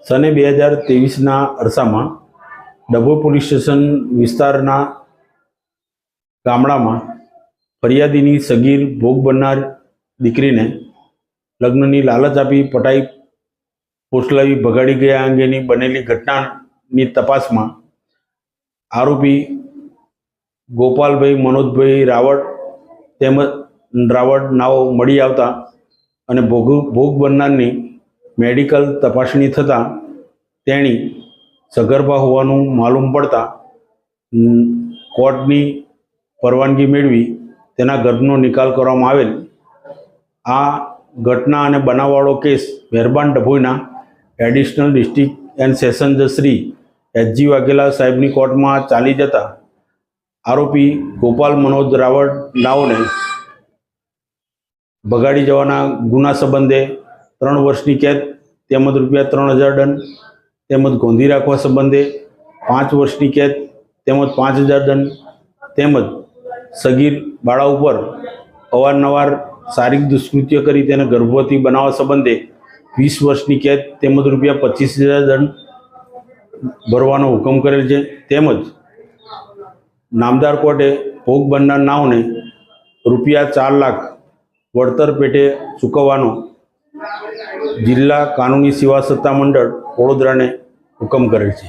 સને 2023 અરસામાં Dabhoi police station વિસ્તારના ગામડામાં ફરિયાદીની સગીર ભોગ બનનાર દીકરીને લગ્નની લાલચ આપી પટાઈ પોસલાવી ભગાડી ગયા અંગેની બનેલી ઘટનાની તપાસમાં આરોપી ગોપાલભાઈ મનોજભાઈ રાવળ નાઓ મળી આવતા અને ભોગ બનનારની મેડિકલ તપાસણી થતાં તેણી સગર્ભા હોવાનું માલુમ પડતા કોર્ટની પરવાનગી મેળવી તેના ગર્ભનો નિકાલ કરવામાં આવેલ। આ ઘટના અને બનાવવાળો કેસ મહેરબાન ડભોઈના એડિશનલ ડિસ્ટ્રિક્ટ એન્ડ સેશન જજ શ્રી એચ.જી. વાઘેલા સાહેબની કોર્ટમાં ચાલી જતા આરોપી ગોપાલ મનોજ રાવળ નાઓને ભગાડી જવાના ગુના સંબંધે 3 વર્ષની કેદ તેમજ ₹3000 દંડ તેમજ ગોંધી રાખવા સંબંધે 5 વર્ષની કેદ તેમજ 5000 દંડ તેમજ સગીર બાળા ઉપર અવારનવાર શારીરિક દુષ્કૃત્ય કરી તેને ગર્ભવતી બનાવવા સંબંધે 20 વર્ષની કેદ તેમજ ₹25000 દંડ ભરવાનો હુકમ કરેલ છે। તેમજ નામદાર કોર્ટે ભોગ બનનાર નાઓને ₹4 લાખ વળતર પેટે ચૂકવવાનો જિલ્લા કાનૂની સેવા સત્તા મંડળ વડોદરાને હુકમ કરેલ છે।